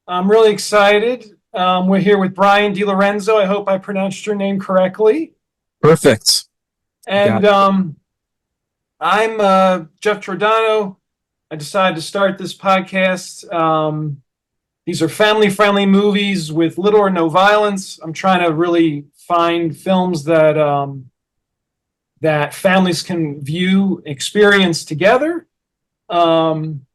I'm really excited. We're here with Brian DiLorenzo. I hope I pronounced your name correctly. Perfect. And Got it. I'm Jeff Giordano. I decided to start this podcast. These are family-friendly movies with little or no violence. I'm trying to really find films that families can view, experience together. Um,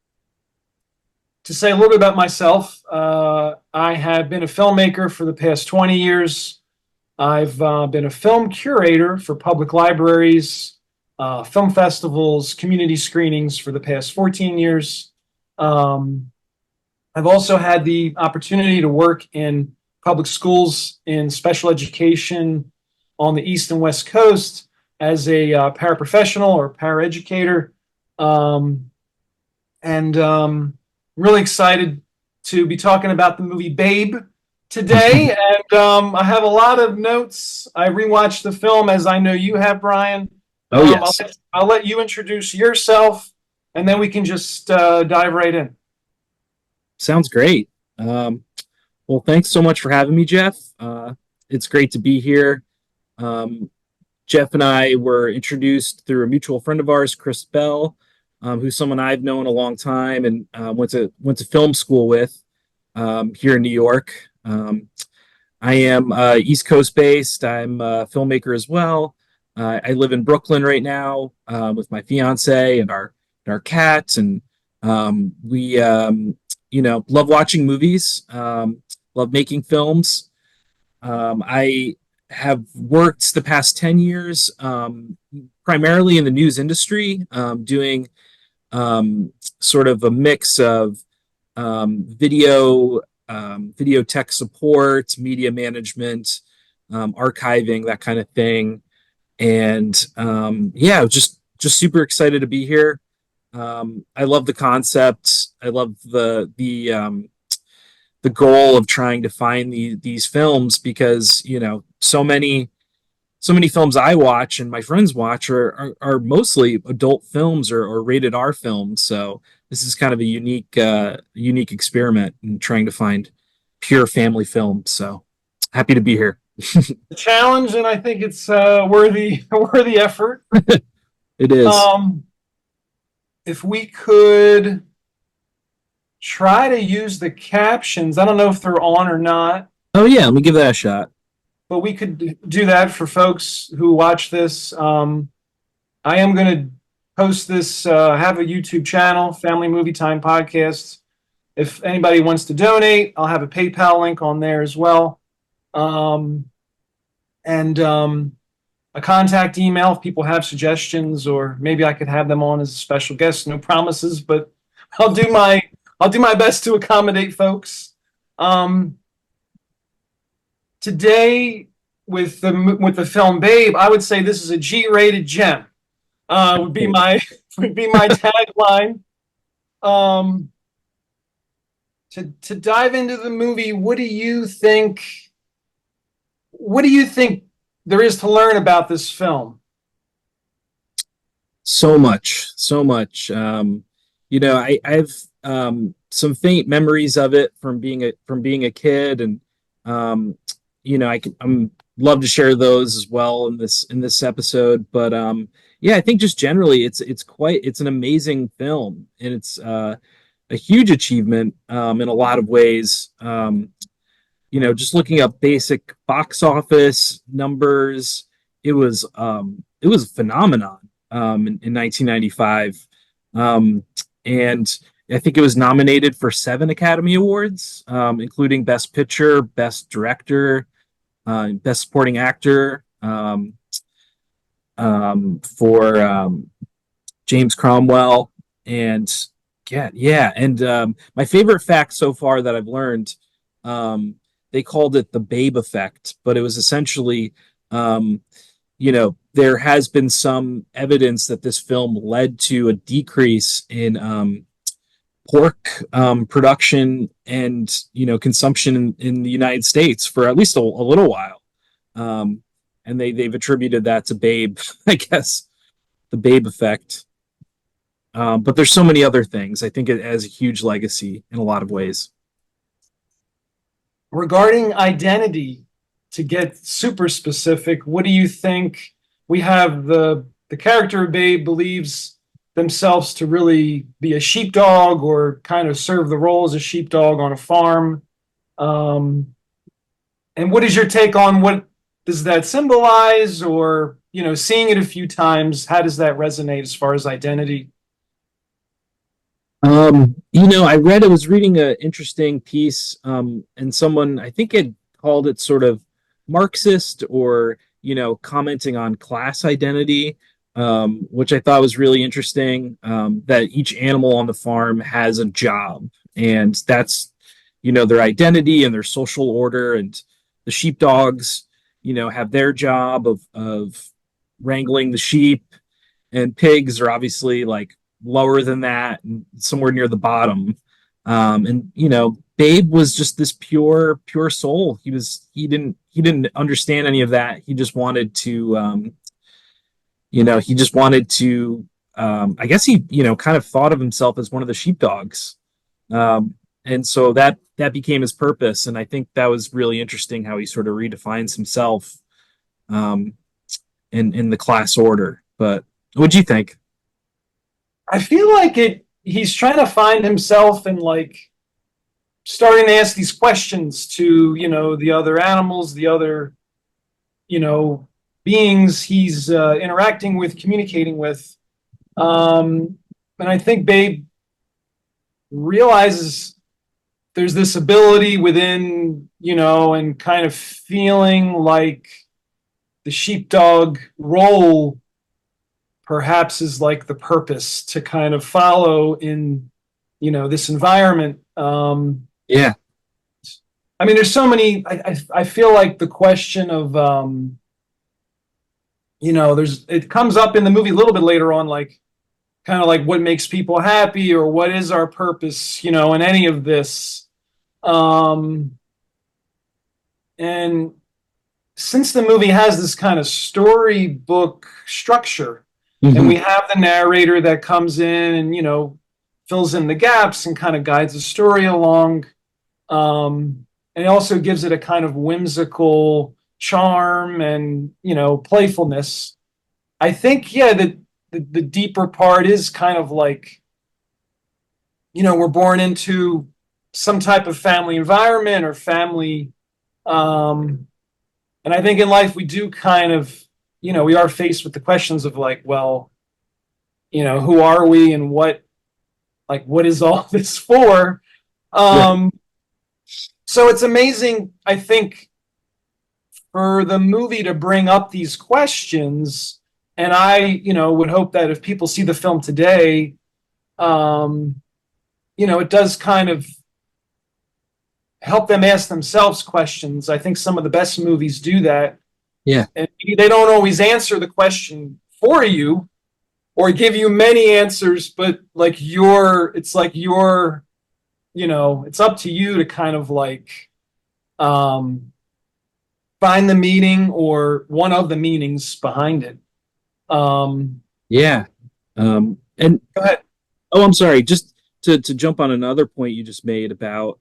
to say a little bit about myself, I have been a filmmaker for the past 20 years. I've been a film curator for public libraries, film festivals, community screenings for the past 14 years. Um, I've also had the opportunity to work in public schools in special education on the East and West Coast as a paraprofessional or paraeducator. Um, and really excited to be talking about the movie Babe today. And I have a lot of notes. I rewatched the film as I know you have, Brian. Oh, yes. I'll let you introduce yourself, and then we can just dive right in. Sounds great. Well, thanks so much for having me, Jeff. It's great to be here. Um, Jeff and I were introduced through a mutual friend of ours, Chris Bell, who's someone I've known a long time and went to film school with here in New York. I am East Coast based. I'm a filmmaker as well. I live in Brooklyn right now with my fiance and our cats, and we love watching movies, love making films. I have worked the past 10 years primarily in the news industry, doing sort of a mix of video tech support, media management, archiving, that kind of thing. And yeah, just super excited to be here. I love the concept. I love the goal of trying to find these films because so many films I watch and my friends watch are mostly adult films or rated R films. So this is kind of a unique experiment in trying to find pure family films. So happy to be here. The challenge, and I think it's worthy worthy effort. It is. Um, if we could try to use the captions, I don't know if they're on or not. Oh yeah, let me give that a shot. But we could do that for folks who watch this. I am going to post this, have a YouTube channel, Family Movie Time Podcast. If anybody wants to donate, I'll have a PayPal link on there as well. And a contact email if people have suggestions, or maybe I could have them on as a special guest. No promises, but I'll do my I'll do my best to accommodate folks. Um, Today with the film Babe, I would say this is a G-rated gem. Would be my would be my tagline. Um, to dive into the movie, what do you think? What do you think there is to learn about this film? So much, so much. I've some faint memories of it from being a kid, and um, I'm love to share those as well in this episode. But yeah, I think just generally, it's an amazing film, and it's a huge achievement in a lot of ways. Just looking up basic box office numbers, it was a phenomenon in 1995, and I think it was nominated for 7 Academy Awards, including Best Picture, Best Director, Best Supporting Actor for James Cromwell, and yeah, and my favorite fact so far that I've learned, um, they called it the Babe effect, but it was essentially, um, there has been some evidence that this film led to a decrease in pork production and consumption in the United States for at least a little while, um, and they've attributed that to Babe, I guess, the Babe effect. But there's so many other things. I think it has a huge legacy in a lot of ways. regarding identity, to get super specific, what do you think? We have the character of Babe believes themselves to really be a sheepdog or kind of serve the role as a sheepdog on a farm. Um, and what is your take on what does that symbolize? Or, seeing it a few times, how does that resonate as far as identity? I was reading an interesting piece, and someone, I think it called it sort of Marxist or, commenting on class identity, which I thought was really interesting, that each animal on the farm has a job, and that's, their identity and their social order. And the sheepdogs, have their job of wrangling the sheep, and pigs are obviously like lower than that and somewhere near the bottom. And Babe was just this pure soul. He didn't understand any of that. He just wanted to I guess he kind of thought of himself as one of the sheepdogs. And so that became his purpose. And I think that was really interesting how he sort of redefines himself, um, in the class order. But what do you think? I feel like he's trying to find himself and like starting to ask these questions to, the other animals, the other, you know, beings he's interacting with, communicating with. And I think Babe realizes there's this ability within, and kind of feeling like the sheepdog role perhaps is like the purpose to kind of follow in, this environment. Yeah. I mean, there's so many. I feel like the question of, it comes up in the movie a little bit later on, like kind of like what makes people happy or what is our purpose, in any of this. And since the movie has this kind of storybook structure, and we Mm-hmm. have the narrator that comes in and, fills in the gaps and kind of guides the story along. And it also gives it a kind of whimsical charm and, playfulness. I think, yeah, the deeper part is kind of like, we're born into some type of family environment or family. And I think in life we do kind of, we are faced with the questions of like, well, who are we and what is all this for? Right. Um, so it's amazing, I think, for the movie to bring up these questions. And I, would hope that if people see the film today, um, it does kind of help them ask themselves questions. I think some of the best movies do that. Yeah. And maybe they don't always answer the question for you or give you many answers, but like it's like it's up to you to kind of like um, find the meaning or one of the meanings behind it. Yeah. And Go ahead. oh, I'm sorry. Just to jump on another point you just made about,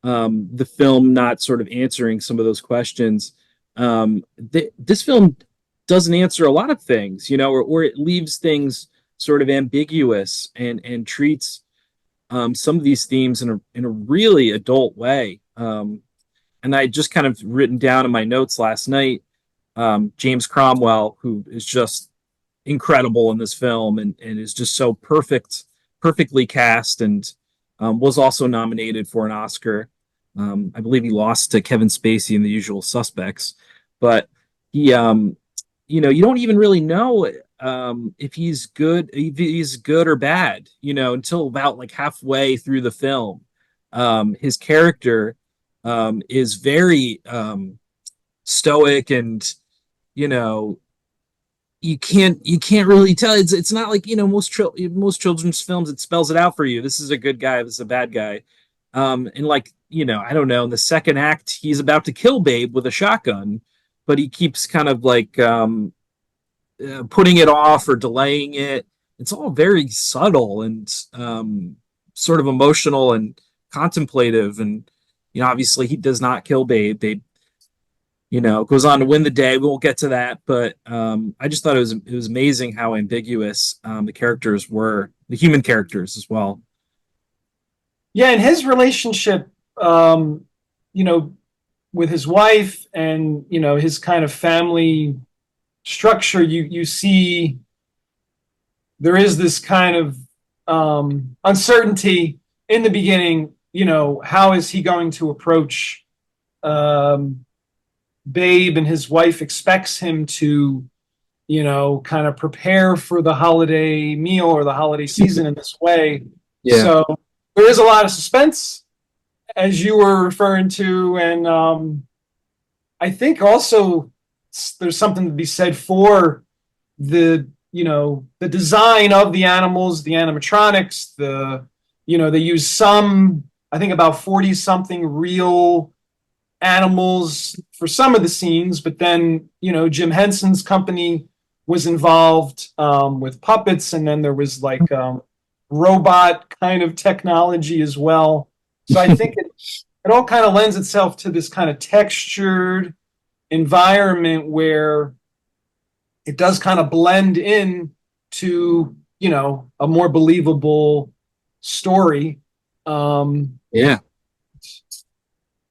the film not sort of answering some of those questions. This film doesn't answer a lot of things, or it leaves things sort of ambiguous and treats, some of these themes in a really adult way. And I just kind of written down in my notes last night, James Cromwell, who is just incredible in this film and is just so perfectly cast, and was also nominated for an Oscar. I believe he lost to Kevin Spacey in The Usual Suspects, but he, you don't even really know, if he's good or bad, until about like halfway through the film. His character, is very, stoic, and you know you can't really tell. It's not like, most children's films, it spells it out for you. This is a good guy, this is a bad guy. And like, I don't know, in the second act he's about to kill Babe with a shotgun, but he keeps kind of like, putting it off or delaying it. It's all very subtle and, sort of emotional and contemplative. And obviously he does not kill Babe. Babe, goes on to win the day. We won't get to that, but I just thought it was amazing how ambiguous the characters were, the human characters as well. Yeah, and his relationship, um, you know, with his wife and his kind of family structure, you see there is this kind of uncertainty in the beginning. How is he going to approach um, Babe, and his wife expects him to, kind of prepare for the holiday meal or the holiday season in this way. Yeah. So there is a lot of suspense, as you were referring to, and I think also there's something to be said for the design of the animals, the animatronics, they use some, I think about 40 something real animals for some of the scenes, but then Jim Henson's company was involved with puppets, and then there was like robot kind of technology as well. So I think it all kind of lends itself to this kind of textured environment where it does kind of blend in to a more believable story. Yeah.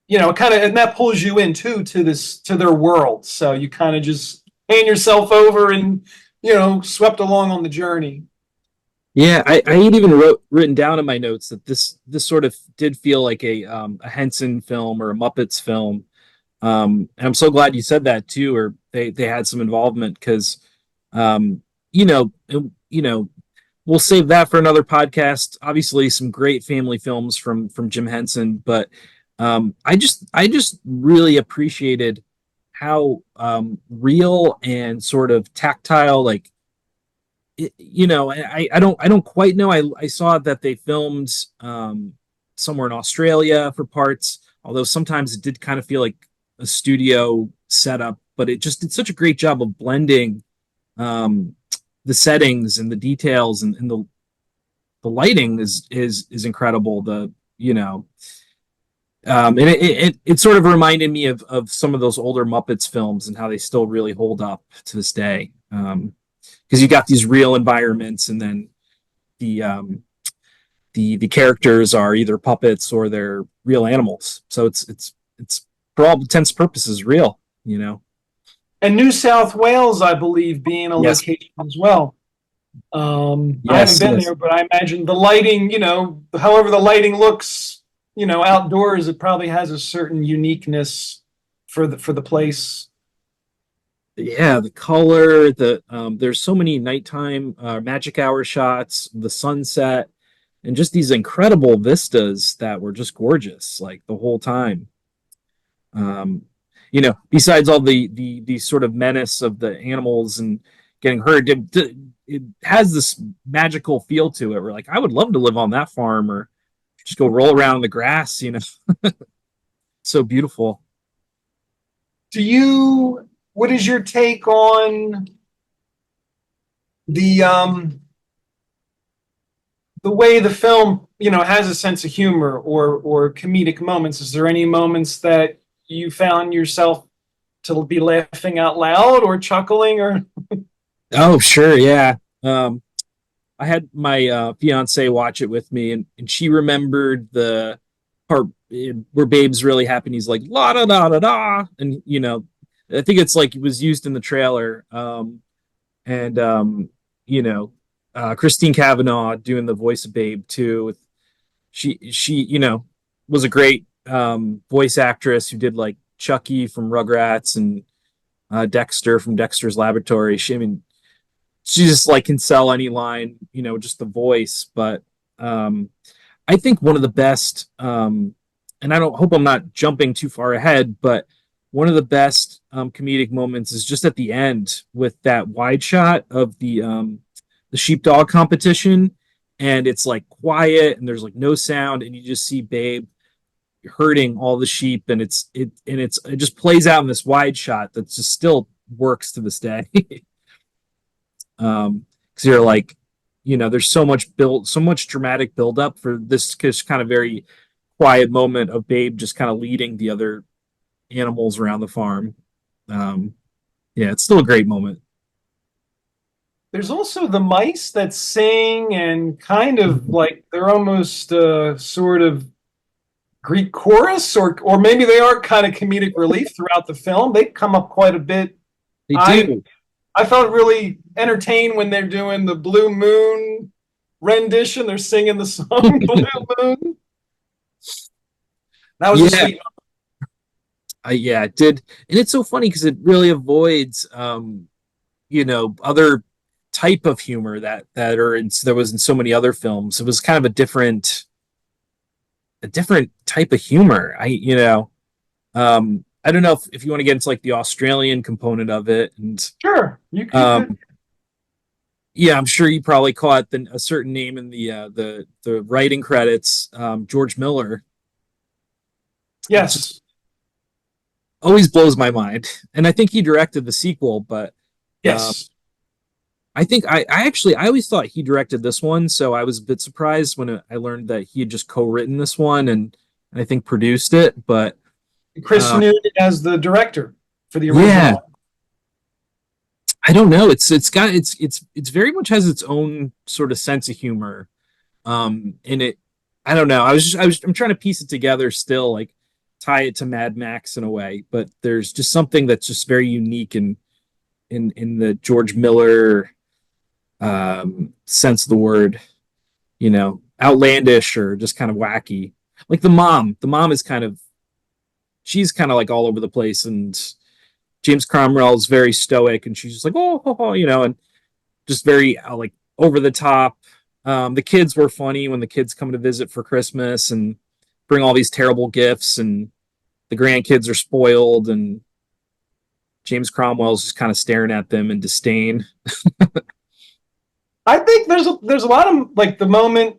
It kind of, and that pulls you in too to their world. So you kind of just hand yourself over and swept along on the journey. Yeah, I had even written down in my notes that this sort of did feel like a Henson film or a Muppets film. And I'm so glad you said that too, or they had some involvement, because um, you know, you know, we'll save that for another podcast. Obviously, some great family films from Jim Henson, but I just really appreciated how real and sort of tactile, like I don't quite know. I saw that they filmed somewhere in Australia for parts, although sometimes it did kind of feel like a studio setup, but it just did such a great job of blending um, the settings and the details, and the lighting is incredible. And it sort of reminded me of some of those older Muppets films and how they still really hold up to this day. Because you got these real environments, and then the the characters are either puppets or they're real animals. So it's for all intents and purposes real. And New South Wales, I believe, being a Yes. location as well. I haven't Yes. been Yes. there, but I imagine the lighting, however the lighting looks, outdoors, it probably has a certain uniqueness for the place. Yeah, the color, there's so many nighttime magic hour shots, the sunset, and just these incredible vistas that were just gorgeous, like the whole time. Um, Besides all the sort of menace of the animals and getting hurt, it has this magical feel to it. Where like I would love to live on that farm, or just go roll around in the grass. So beautiful. What is your take on the um the way the film, has a sense of humor or comedic moments? Is there any moments that you found yourself to be laughing out loud or chuckling or? Oh, sure, yeah. I had my fiance watch it with me, and she remembered the part where Babe's really happy. And he's like la da da da da, and I think it's like it was used in the trailer. And Christine Cavanaugh doing the voice of Babe too. She was a great voice actress who did like Chucky from Rugrats and Dexter from Dexter's Laboratory. I mean, she just like can sell any line, just the voice. But I think one of the best, and I don't hope I'm not jumping too far ahead, but one of the best comedic moments is just at the end with that wide shot of the sheepdog competition, and it's like quiet and there's like no sound, and you just see Babe herding all the sheep, and it just plays out in this wide shot that just still works to this day. Because you're like, there's so much dramatic build up for this just kind of very quiet moment of Babe just kind of leading the other animals around the farm. Um, yeah, it's still a great moment. There's also the mice that sing and kind of like they're almost sort of Greek chorus, or maybe they are kind of comedic relief throughout the film. They come up quite a bit. They I do. I felt really entertained when they're doing the Blue Moon rendition. They're singing the song Blue Moon. That was a Yeah, sweet. yeah, it did. And it's so funny because it really avoids other type of humor that was in so many other films. It was kind of a different type of humor. I don't know if you want to get into like the Australian component of it, and Sure, you could. um, yeah, I'm sure you probably caught a certain name in the writing credits, George Miller, which just Yes, always blows my mind. And I think he directed the sequel, but um, yes. I think I always thought he directed this one, so I was a bit surprised when I learned that he had just co-written this one and I think produced it. But Chris uh, Noonan as the director for the yeah, original. I don't know. It's very much has its own sort of sense of humor. And it I don't know. I'm trying to piece it together still, like tie it to Mad Max in a way, but there's just something that's just very unique in the George Miller sense of the word, outlandish or just kind of wacky. Like the mom is she's kind of like all over the place, and James Cromwell's very stoic, and she's just like and just very like over the top. The kids were funny when the kids come to visit for Christmas and bring all these terrible gifts, and the grandkids are spoiled, and James Cromwell's just kind of staring at them in disdain. I think there's a lot of like the moment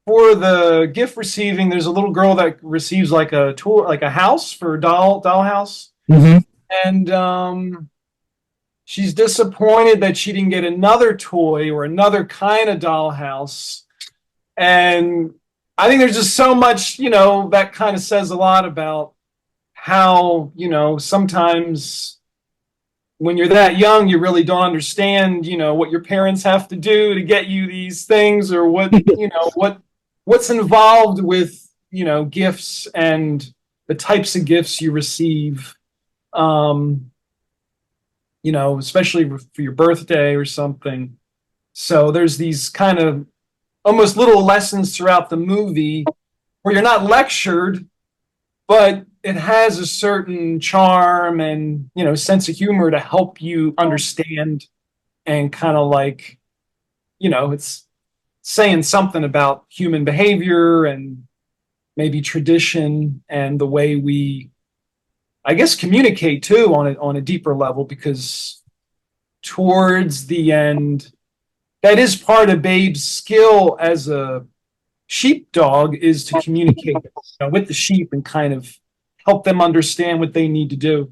for the gift receiving. There's a little girl that receives like a tour, like a house for a dollhouse, Mm-hmm. and she's disappointed that she didn't get another toy or another kind of dollhouse. And I think there's just so much, that kind of says a lot about how, sometimes when you're that young, you really don't understand, what your parents have to do to get you these things, or what's involved with, gifts and the types of gifts you receive. Um, Especially for your birthday or something. So there's these kind of almost little lessons throughout the movie where you're not lectured, but it has a certain charm and, sense of humor to help you understand and kind of like, it's saying something about human behavior and maybe tradition and the way we, I guess, communicate too on a deeper level, because towards the end, that is part of Babe's skill as a sheepdog, is to communicate, with the sheep and kind of help them understand what they need to do.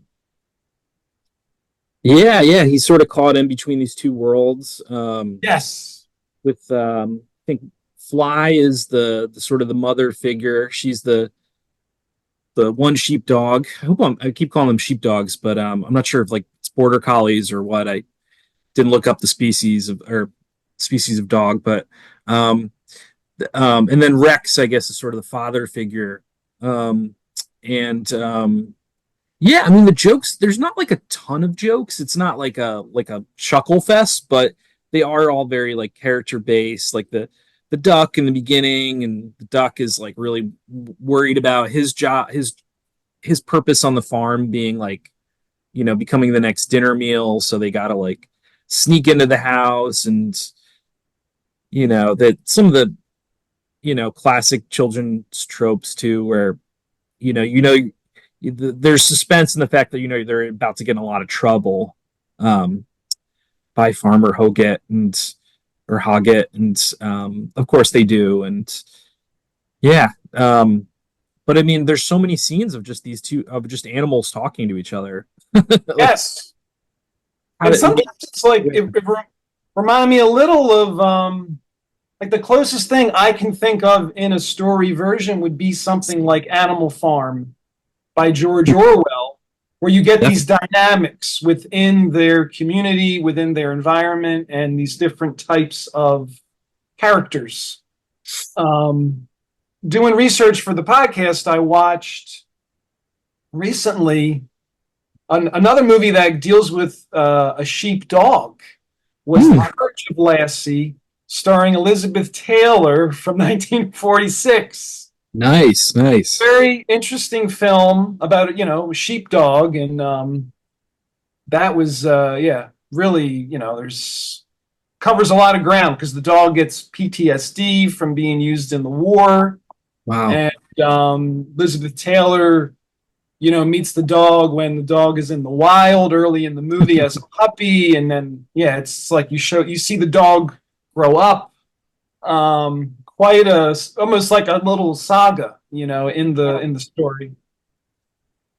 Yeah, yeah, he's sort of caught in between these two worlds. Yes. With I think Fly is the sort of the mother figure. She's the one sheepdog. I keep calling them sheepdogs, but I'm not sure if like it's border collies or what. I didn't look up the species of dog, but um, and then Rex, I guess, is sort of the father figure. Um, and Yeah, I mean the jokes. There's not like a ton of jokes. It's not like a chuckle fest, but they are all very like character based. Like the duck in the beginning, and the duck is like really worried about his job, his purpose on the farm being like becoming the next dinner meal. So they got to like sneak into the house, and that some of the classic children's tropes too, where you know you know there's suspense in the fact that they're about to get in a lot of trouble um, by Farmer Hoggett or Hoggett, and of course they do, and yeah. But I mean, there's so many scenes of just these two of just animals talking to each other. Like, Yes. how And did, sometimes it's like yeah. it reminded me a little of like the closest thing I can think of in a story version would be something like Animal Farm by George Orwell, where you get Def- these dynamics within their community, within their environment, and these different types of characters. Um, Doing research for the podcast, I watched recently another movie that deals with a sheep dog. Was The Hmm. Church of Lassie, starring Elizabeth Taylor from 1946. Nice, nice. Very interesting film about a sheepdog, and that was yeah, really, there's covers a lot of ground because the dog gets PTSD from being used in the war, Wow. and Elizabeth Taylor, meets the dog when the dog is in the wild early in the movie as a puppy, and then yeah, it's like you see the dog grow up. Quite a almost like a little saga, in the story.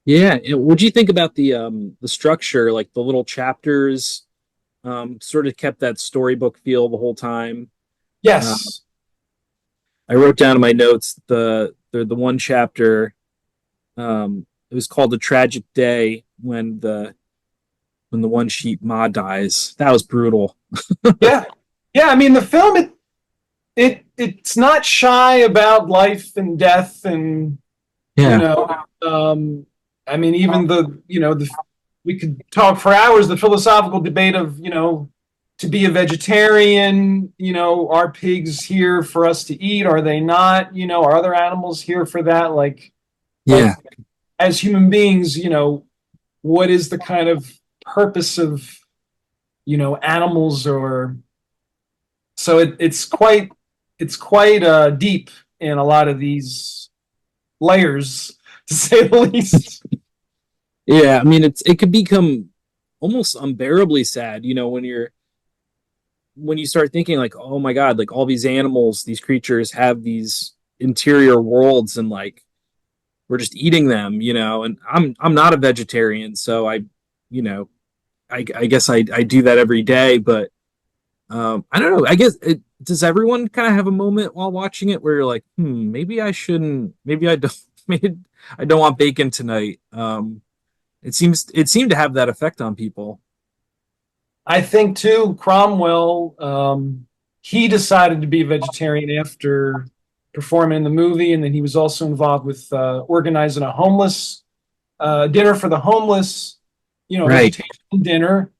Yeah. What'd you think about the structure, like the little chapters? Sort of kept that storybook feel the whole time. Uh, Yes. I wrote down in my notes the one chapter. It was called "The Tragic Day" when the one sheep Ma dies. That was brutal. Yeah. Yeah. I mean, the film it's not shy about life and death, and you Yeah. know, I mean, even the we could talk for hours the philosophical debate of to be a vegetarian. Are pigs here for us to eat? Are they not? Are other animals here for that? Like Yeah. as human beings, what is the kind of purpose of animals? Or so it's quite deep in a lot of these layers, to say the least. Yeah. I mean, it could become almost unbearably sad, when you start thinking like, oh my God, like all these animals, these creatures have these interior worlds, and like we're just eating them, and I'm not a vegetarian, so you know I guess I do that every day, but I don't know, I guess does everyone kind of have a moment while watching it where you're like, maybe I shouldn't, maybe I don't, maybe I don't want bacon tonight. It seemed to have that effect on people. I think too, Cromwell, he decided to be a vegetarian after performing in the movie, and then he was also involved with organizing a homeless dinner for the homeless, Right. vegetarian dinner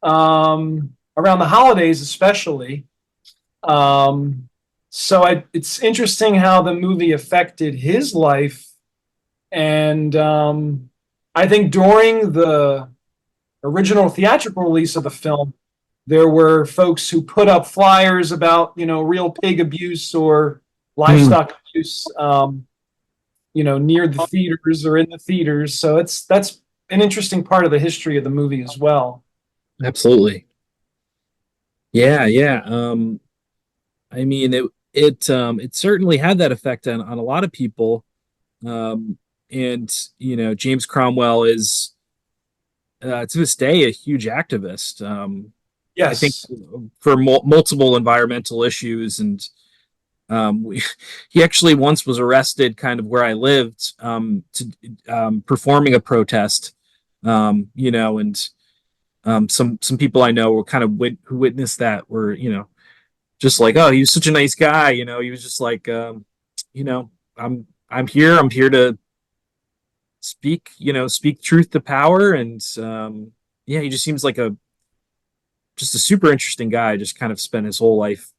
around the holidays, especially. Um, it's interesting how the movie affected his life, and I think during the original theatrical release of the film, there were folks who put up flyers about real pig abuse or Mm, livestock abuse, near the theaters or in the theaters. So that's an interesting part of the history of the movie as well. absolutely. Yeah, yeah. I mean, it certainly had that effect on a lot of people. Um, and James Cromwell is to this day a huge activist. I think Yes. for multiple environmental issues, and he actually once was arrested, kind of where I lived, performing a protest. And some people I know were kind of who witnessed that were just like, oh, he was such a nice guy. He was just like, you know, I'm here to speak truth to power, and yeah, he just seems like just a super interesting guy. Just kind of spent his whole life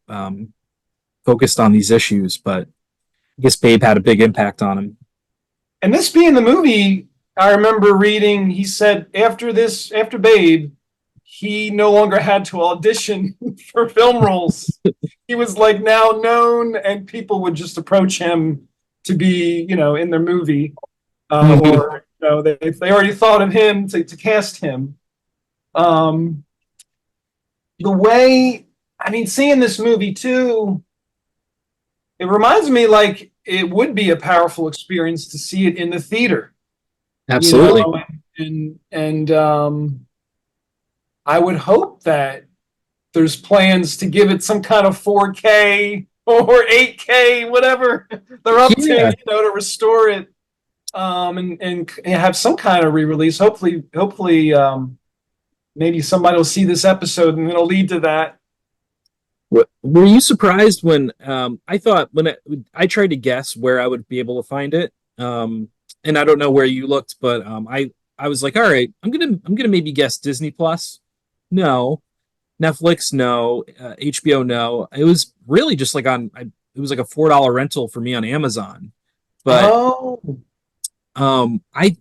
focused on these issues, but I guess Babe had a big impact on him. And this being the movie, I remember reading, he said after Babe, he no longer had to audition for film roles. He was like now known, and people would just approach him to be, in their movie, Mhm. or they already thought of him to cast him. Um, the way, I mean, seeing this movie too, it reminds me like it would be a powerful experience to see it in the theater, you Absolutely. know, and I would hope that there's plans to give it some kind of 4K or 8K, whatever they're up to, Yeah. to restore it, and have some kind of re-release. Hopefully, maybe somebody will see this episode and it'll lead to that. Were you surprised when I thought when I tried to guess where I would be able to find it? And I don't know where you looked, but I was like, all right, I'm gonna maybe guess Disney Plus. No, Netflix, no, HBO, no. It was really just like it was like a $4 rental for me on Amazon. But Oh, I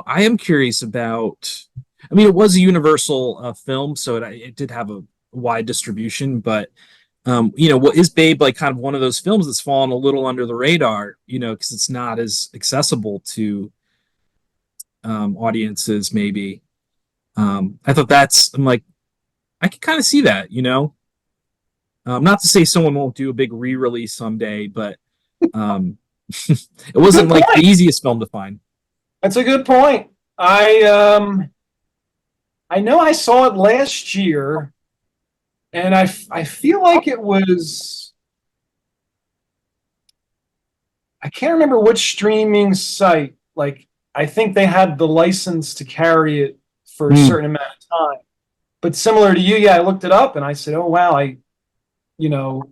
am curious about. I mean, it was a Universal film, so it did have a wide distribution, but what is Babe like kind of one of those films that's fallen a little under the radar, because it's not as accessible to audiences, maybe. I thought I'm like, I can kind of see that. Not to say someone won't do a big re-release someday, but um, it wasn't good like the point. easiest film to find. That's a good point. I know I saw it last year, and I feel like it was, I can't remember which streaming site. Like, I think they had the license to carry it for a Mm, certain amount of time. But similar to you, yeah, I looked it up and I said, "Oh wow, you know,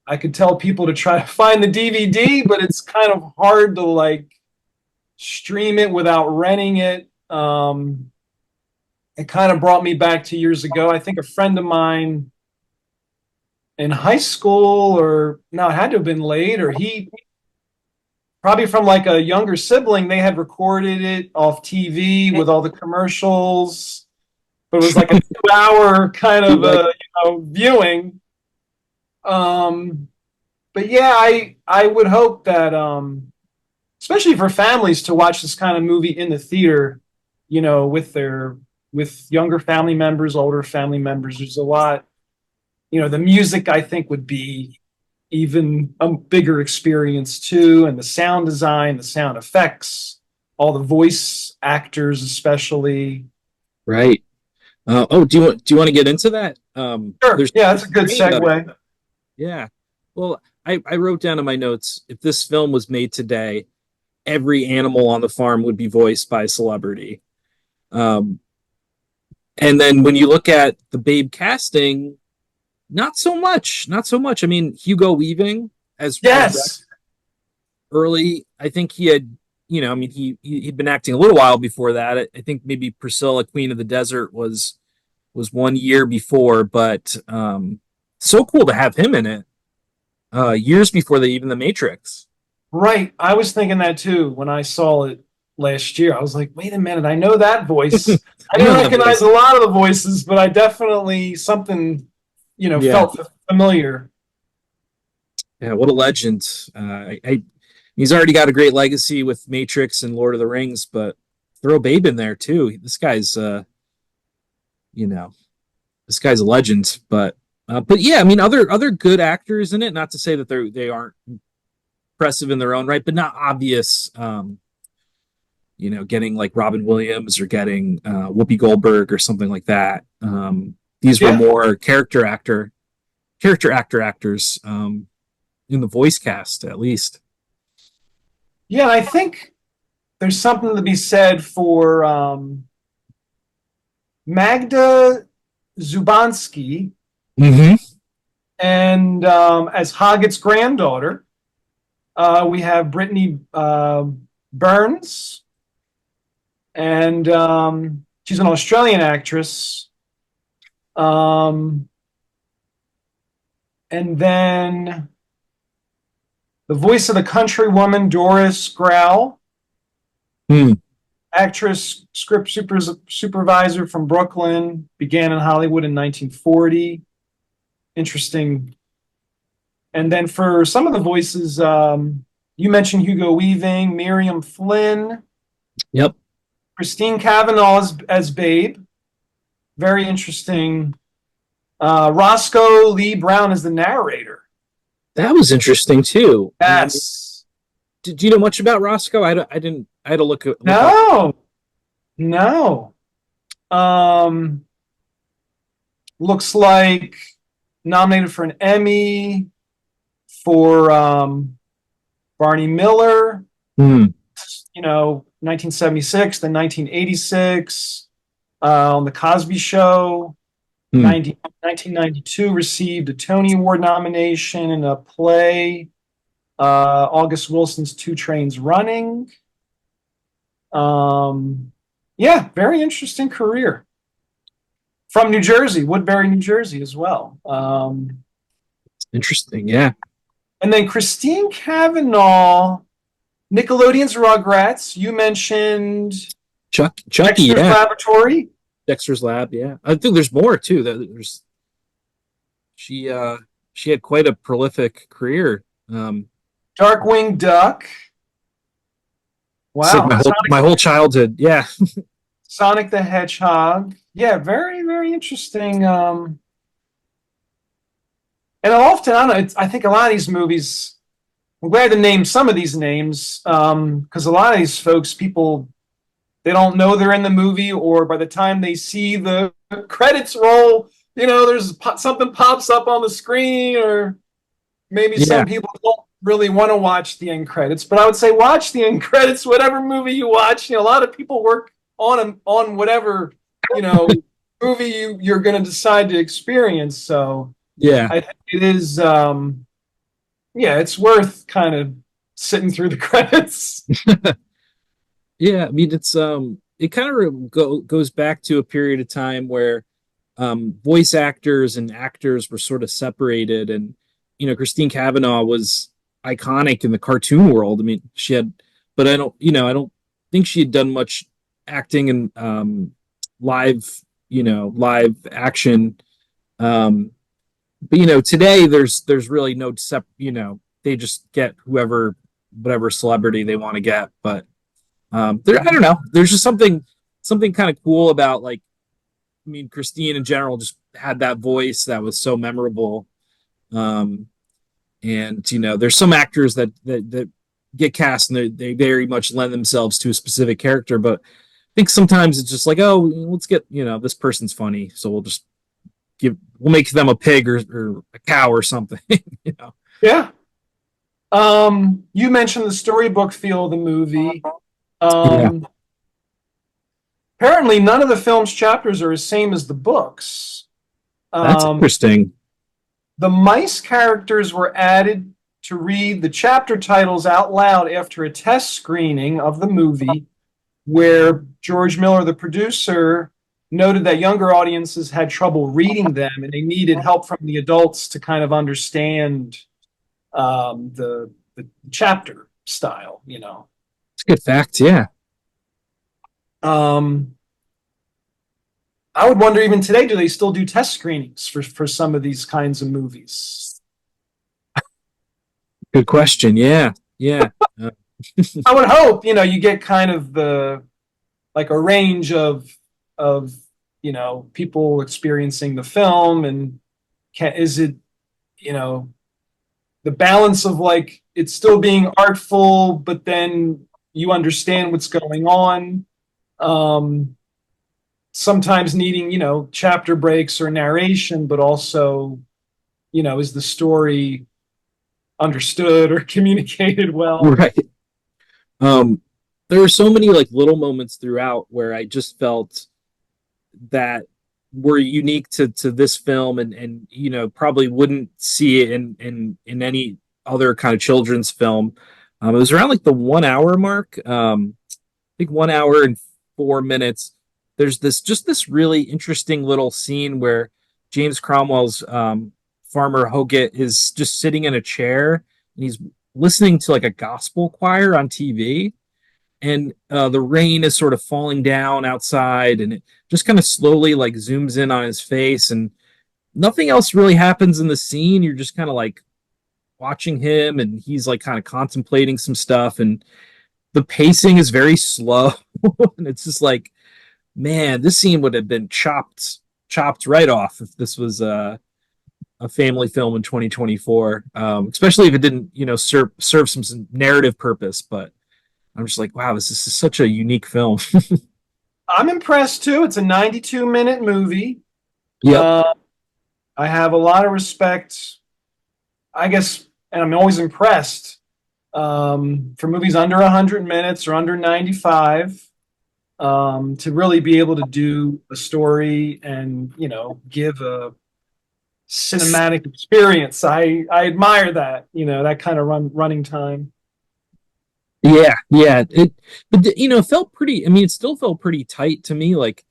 I could tell people to try to find the DVD, but it's kind of hard to like stream it without renting it." It kind of brought me back to years ago. I think a friend of mine in high school, or no, it had to have been late, or he probably from like a younger sibling, they had recorded it off TV with all the commercials, but it was like a 2 hour kind of like, viewing. Um, but yeah, I would hope that especially for families to watch this kind of movie in the theater, with younger family members, older family members. There's a lot, the music I think would be even a bigger experience too, and the sound design, the sound effects, all the voice actors, especially. right. Do you want to get into that? Sure, There's yeah, that's a good great, segue. yeah. Well, I wrote down in my notes if this film was made today, every animal on the farm would be voiced by a celebrity. Um, and then when you look at the Babe casting, not so much, not so much. I mean, Hugo Weaving as Yes, early, I think he had, I mean, he'd been acting a little while before that. I think maybe Priscilla, Queen of the Desert, was 1 year before, but so cool to have him in it. Years before even the Matrix. right. I was thinking that too when I saw it last year. I was like, wait a minute, I know that voice. I I know didn't that recognize voice. a lot of the voices, but I definitely something, Yeah, felt familiar. yeah. What a legend. He's already got a great legacy with Matrix and Lord of the Rings, but throw Babe in there too. You know, this guy's a legend. But yeah, I mean, other good actors in it. Not to say that they aren't impressive in their own right, but not obvious. Getting like Robin Williams or getting Whoopi Goldberg or something like that. These were Yeah, more actors in the voice cast, at least. yeah. I think there's something to be said for Magda Zubanski Mm-hmm. and as Hoggett's granddaughter. We have Brittany Burns, and she's an Australian actress. Um, and then the voice of the country woman, Doris Growl, Hmm. actress, script supervisor from Brooklyn, began in Hollywood in 1940. Interesting. And then for some of the voices, you mentioned Hugo Weaving, Miriam Flynn, Yep. Christine Cavanaugh as Babe. Very interesting. Roscoe Lee Brown as the narrator. That was interesting too. Yes. Do you know much about Roscoe? I didn't. I had to look up. No. No. Um, Looks like nominated for an Emmy for Barney Miller, Hmm. 1976, then 1986, on The Cosby Show. Hmm. 1992 received a Tony Award nomination in a play, August Wilson's Two Trains Running. Yeah, very interesting career. From New Jersey, Woodbury, New Jersey as well. Interesting. Yeah. And then Christine Cavanaugh, Nickelodeon's Rugrats. You mentioned Chucky. Dexter's Yeah. Laboratory, Dexter's Lab. Yeah. I think there's more too. There's she she had quite a prolific career. Darkwing Duck. It's like Wow, my whole childhood. Yeah. Sonic the Hedgehog. Yeah, very, very interesting. And often, I don't know, I think a lot of these movies, I'm glad to name some of these names, because a lot of these folks, people, they don't know they're in the movie, or by the time they see the credits roll, there's something pops up on the screen, or maybe Yeah. some people don't really want to watch the end credits. But I would say watch the end credits, whatever movie you watch. A lot of people work on whatever you know movie you're going to decide to experience. So Yeah. I think it is, yeah, it's worth kind of sitting through the credits. Yeah. I mean, it's it kind of goes back to a period of time where voice actors and actors were sort of separated, and Christine Cavanaugh was iconic in the cartoon world. I mean, she had, but I don't think she had done much acting in live, live action. But today there's really no they just get whatever celebrity they want to get. But I don't know. There's just something kind of cool about, like, I mean, Christine in general just had that voice that was so memorable. Um, and there's some actors that get cast and they very much lend themselves to a specific character, but I think sometimes it's just like, oh, let's get this person's funny, so we'll make them a pig or a cow or something. you know. Yeah. You mentioned the storybook feel of the movie. Yeah, Um, Apparently, none of the film's chapters are the same as the books. that's Um, interesting. the mice characters were added to read the chapter titles out loud after a test screening of the movie, where George Miller, the producer, noted that younger audiences had trouble reading them and they needed help from the adults to kind of understand the chapter style. It's a good fact. Yeah, Um, I would wonder even today, do they still do test screenings for some of these kinds of movies? good question. Yeah, yeah. Uh, I would hope, you get kind of like a range of people experiencing the film, and is it, you know, the balance of like it's still being artful, but then you understand what's going on. Um, Sometimes needing, chapter breaks or narration, but also, is the story understood or communicated well? right. Um, there were so many like little moments throughout where I just felt that were unique to this film, and probably wouldn't see it in any other kind of children's film. It was around like the 1 hour mark. I think 1 hour and 4 minutes. There's this really interesting little scene where James Cromwell's farmer Hoggett is just sitting in a chair and he's listening to like a gospel choir on TV, and the rain is sort of falling down outside, and it just kind of slowly like zooms in on his face, and nothing else really happens in the scene. You're just kind of like watching him, and he's like kind of contemplating some stuff, and the pacing is very slow. And it's just like, man, this scene would have been chopped right off if this was a family film in 2024, especially if it didn't serve some narrative purpose. But I'm just like, wow, this is such a unique film. I'm impressed too. It's a 92-minute movie. Yep. I have a lot of respect, I guess, and I'm always impressed for movies under 100 minutes or under 95, to really be able to do a story and, give a cinematic experience. I admire that, that kind of running time. Yeah, yeah. It felt pretty. I mean, it still felt pretty tight to me. Like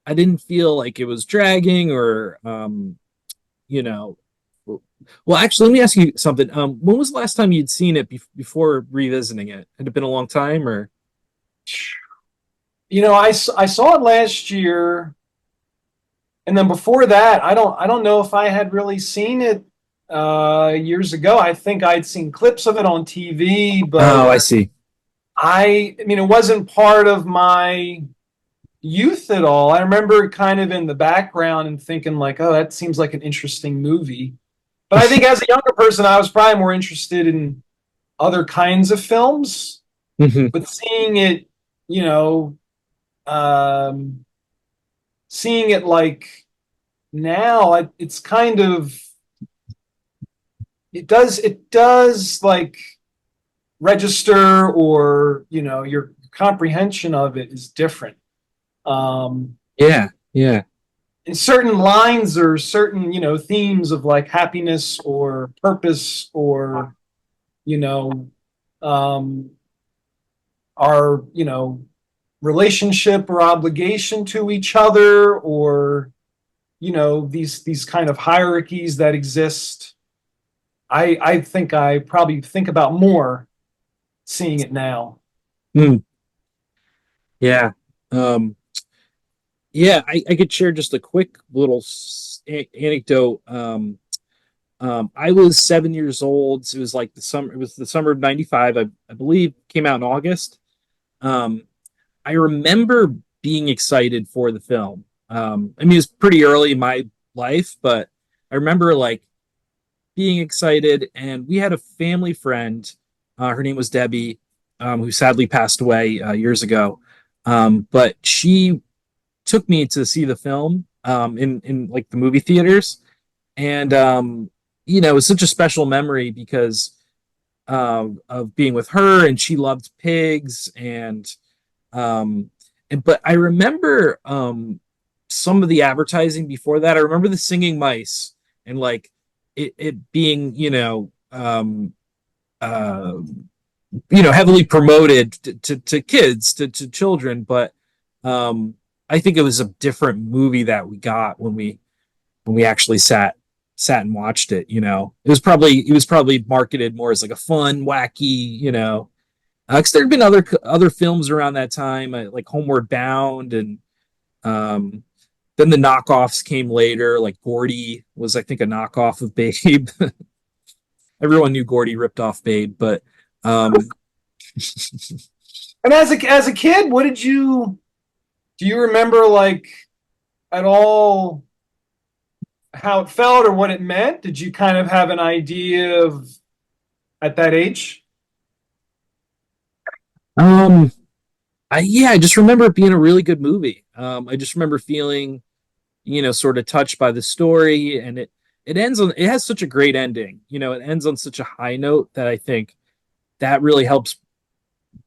I didn't feel like it was dragging or you know. Well, actually, let me ask you something. When was the last time you'd seen it before revisiting it? Had it been a long time or? I saw it last year, and then before that, I don't know if I had really seen it years ago. I think I'd seen clips of it on TV, but Oh, I see. I mean, it wasn't part of my youth at all. I remember kind of in the background and thinking like, oh, that seems like an interesting movie. But I think as a younger person, I was probably more interested in other kinds of films. Hmm. But you know, um, seeing it like now, it's kind of it does like register, or your comprehension of it is different. Um, Yeah, yeah, and certain lines or certain themes of like happiness or purpose, or you know um, our relationship or obligation to each other, or these kind of hierarchies that exist. I think I probably think about more seeing it now. mm, yeah. Um, yeah, I could share just a quick little anecdote. I was 7 years old. It was like the summer. It was the summer of '95. I believe came out in August. Um, I remember being excited for the film. I mean, it's pretty early in my life, but I remember like being excited. And we had a family friend. Her name was Debbie, who sadly passed away years ago. But she took me to see the film in like the movie theaters, and it was such a special memory because of being with her, and she loved pigs, um, but I remember some of the advertising before that. I remember the singing mice and like it being uh, heavily promoted to kids to children, but I think it was a different movie that we got when we actually sat and watched it. It was probably marketed more as like a fun, wacky, because there had been other films around that time, like Homeward Bound, and um, then the knockoffs came later. Like Gordy was, I think, a knockoff of Babe. Everyone knew Gordy ripped off Babe, but um, And as a kid, what did you do? You remember like at all how it felt or what it meant? Did you kind of have an idea of at that age? um, I just remember it being a really good movie. I just remember feeling, sort of touched by the story, and it has such a great ending. It ends on such a high note that I think that really helps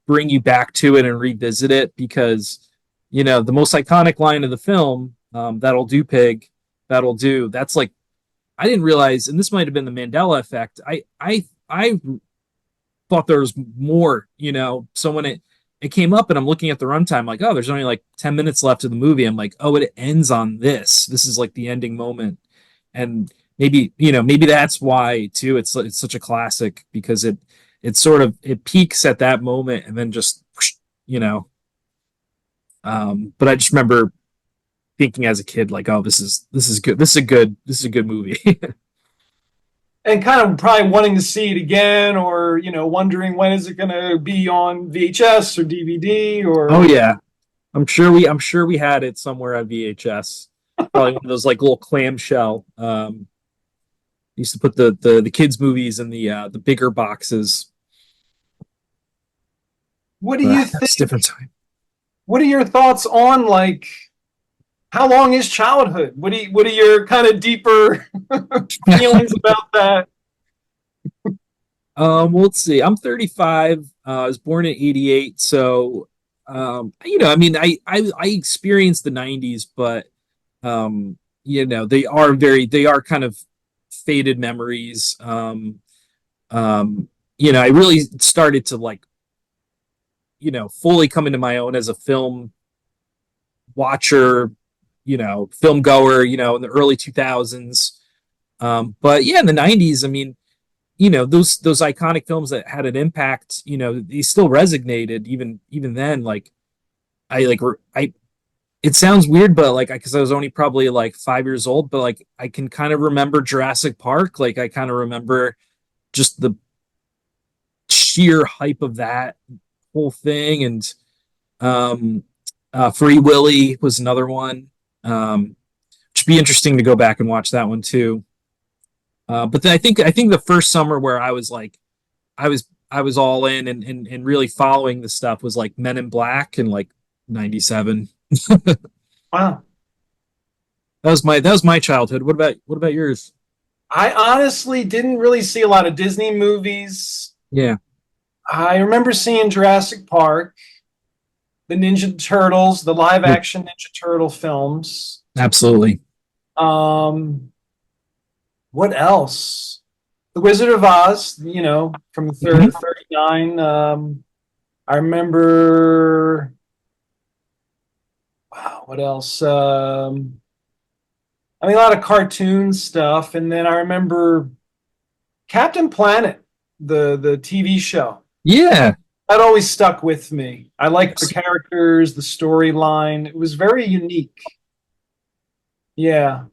bring you back to it and revisit it because the most iconic line of the film, "That'll do, pig, that'll do." That's like I didn't realize, and this might have been the Mandela effect. I thought there was more. So when it came up and I'm looking at the runtime, like, oh, there's only like 10 minutes left of the movie. I'm like, oh, it ends on this. This is like the ending moment, and maybe that's why too. It's such a classic because it sort of it peaks at that moment and then just you know but I just remember thinking as a kid like, oh, this is good, this is a good movie. And kind of probably wanting to see it again, or wondering when is it going to be on VHS or DVD, Oh or yeah, I'm sure we had it somewhere on VHS, probably one of those like little clamshell. Used to put the kids movies in the bigger boxes, what do but you that's a think? different time. What are your thoughts on like how long is childhood? What are your kind of deeper feelings about that? Well, let's see. I'm 35. I was born in '88, so I mean, I experienced the '90s, but they are kind of faded memories. I really started to like, fully come into my own as a film watcher, film goer, in the early 2000s. But yeah, in the '90s, I mean, those iconic films that had an impact, they still resonated even then. Like I it sounds weird, but like because I was only probably like 5 years old, but like I can kind of remember Jurassic Park. Like I kind of remember just the sheer hype of that whole thing, and um, Free Willy was another one. Should be interesting to go back and watch that one too. But then I think the first summer where I was all in and really following the stuff was like Men in Black in like '97. Wow. That was my childhood. What about yours? I honestly didn't really see a lot of Disney movies. Yeah, I remember seeing Jurassic Park, the Ninja Turtles, the live oh, action Ninja Turtle films. absolutely. Um, what else? The Wizard of Oz, from the Mhm. 39. I remember, wow, what else? I mean, a lot of cartoon stuff. And then I remember Captain Planet, the TV show. Yeah, That always stuck with me. I liked the characters, the storyline. It was very unique. Yeah.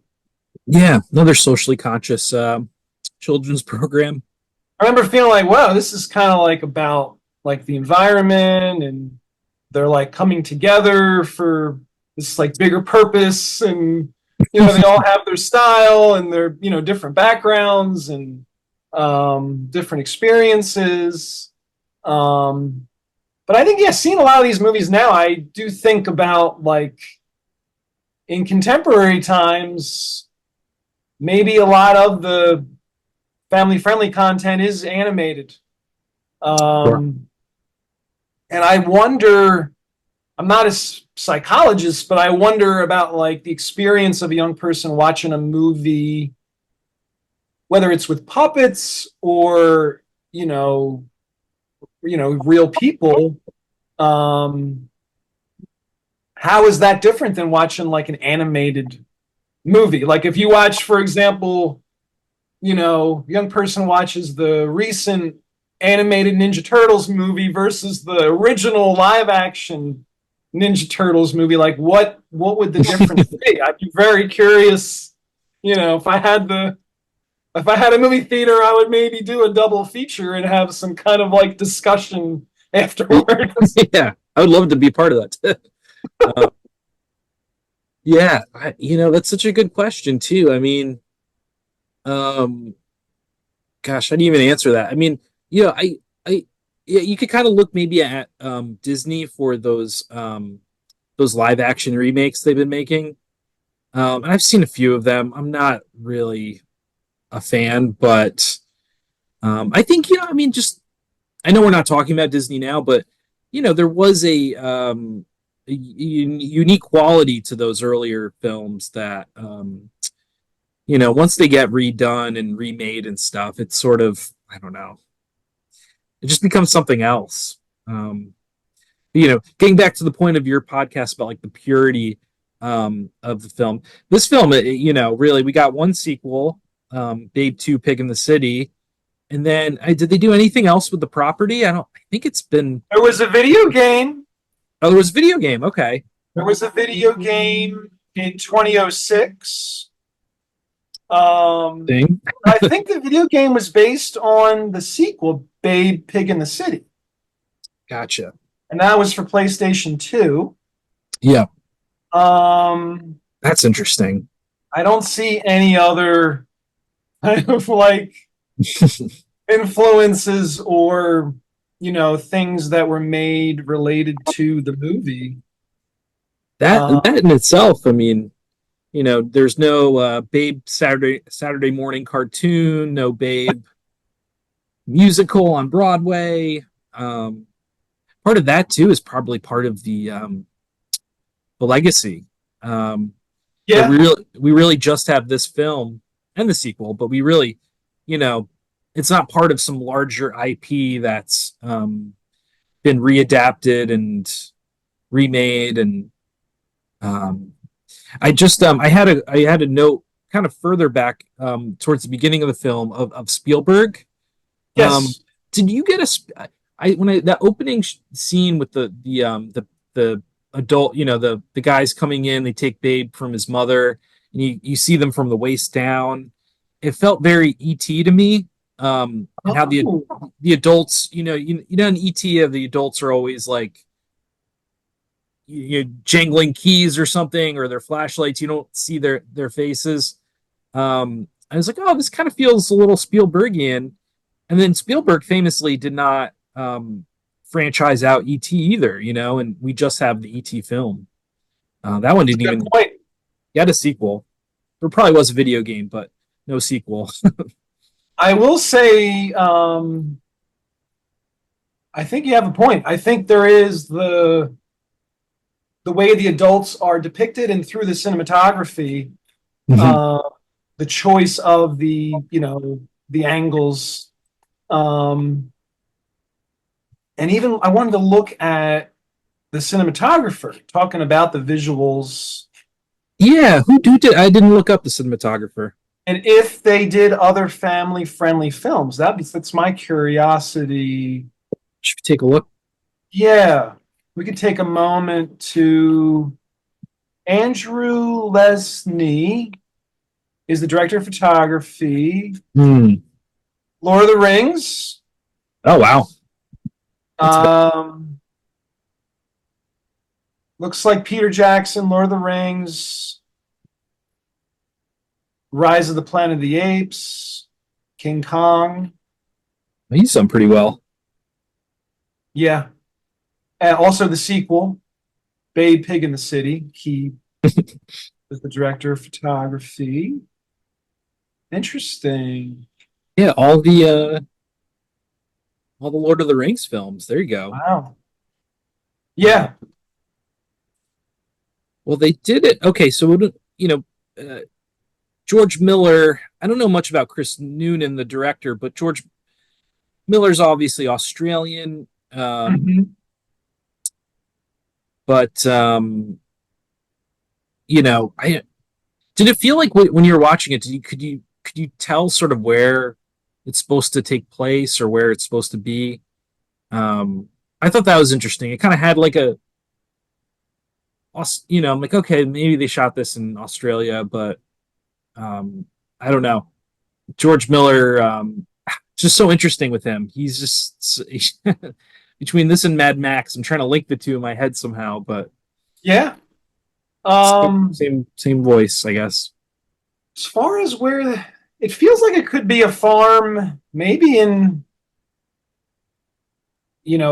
yeah. Another socially conscious children's program. I remember feeling like, wow, this is kind of like about like the environment and they're like coming together for this like bigger purpose and they all have their style and their different backgrounds and different experiences. But I think yeah, seeing a lot of these movies now, I do think about like in contemporary times, maybe a lot of the family friendly content is animated. Sure. Um, and I wonder, I'm not a psychologist, but I wonder about like the experience of a young person watching a movie, whether it's with puppets or, real people. Um, how is that different than watching like an animated movie? Like if you watch, for example, young person watches the recent animated Ninja Turtles movie versus the original live action Ninja Turtles movie, like what would the difference be? I'd be very curious. If I had a movie theater, I would maybe do a double feature and have some kind of like discussion afterwards. Yeah, I would love to be part of that. uh, yeah, that's such a good question too. I mean, um, gosh, I didn't even answer that. I mean, I, yeah, you could kind of look maybe at Disney for those live action remakes they've been making. And I've seen a few of them. I'm not really a fan, but I think I mean, just I know we're not talking about Disney now, but there was a unique quality to those earlier films that once they get redone and remade and stuff, it's sort of I don't know, it just becomes something else. Getting back to the point of your podcast about like the purity of the film, this film, really, we got one sequel, Babe 2, Pig in the City, and then did they do anything else with the property? I don't. I think it's been. There was a video game. Oh, there was a video game. Okay. There was a video game in 2006. Um, Thing. I think the video game was based on the sequel, Babe, Pig in the City, Gotcha. and that was for PlayStation 2. Yeah, Um, that's interesting. I don't see any other kind of like influences or things that were made related to the movie. that in itself, I mean, there's no Babe Saturday morning cartoon, no Babe musical on Broadway. Um, Part of that too is probably part of the legacy. That Yeah, we really just have this film and the sequel, but we really, you know, it's not part of some larger IP that's been readapted and remade. And um, I had a note kind of further back towards the beginning of the film of Spielberg. Um, yes. did you get I when I that opening scene with the adult, the guys coming in, they take Babe from his mother, and you see them from the waist down. It felt very ET to me. And how Oh, the adults, in ET, the adults are always like jangling keys or something, or their flashlights. You don't see their faces. I was like, oh, this kind of feels a little Spielbergian. And then Spielberg famously did not franchise out ET either, and we just have the ET film. That one didn't good even point. get a sequel. There probably was a video game, but no sequel. I will say, I think you have a point. I think there is the way the adults are depicted and through the cinematography, Mhm. uh, the choice of the angles, um, and even I wanted to look at the cinematographer talking about the visuals Yeah, who did? I didn't look up the cinematographer. and if they did other family friendly films. That's my curiosity. Should we take a look? Yeah, we could take a moment to Andrew Lesney is the director of photography. Hmm. Lord of the Rings. Oh wow, that's big. Um, Looks like Peter Jackson, Lord of the Rings, Rise of the Planet of the Apes, King Kong. He's done pretty well. Yeah. And also the sequel, Babe Pig in the City. He was the director of photography. Interesting. Yeah, all the Lord of the Rings films. There you go. Wow. Uh, Yeah. well, they did it. Okay, so uh, George Miller. I don't know much about Chris Noonan, the director, but George Miller's obviously Australian. Mhm. But I did it feel like when you were watching it, could you tell sort of where it's supposed to take place or where it's supposed to be? Um, I thought that was interesting. It kind of had like I'm like, okay, maybe they shot this in Australia, but um, I don't know. George Miller, just so interesting with him. He's just between this and Mad Max. I'm trying to link the two in my head somehow, but Yeah. same Um, same voice, I guess. as far as where it feels like it could be a farm, maybe it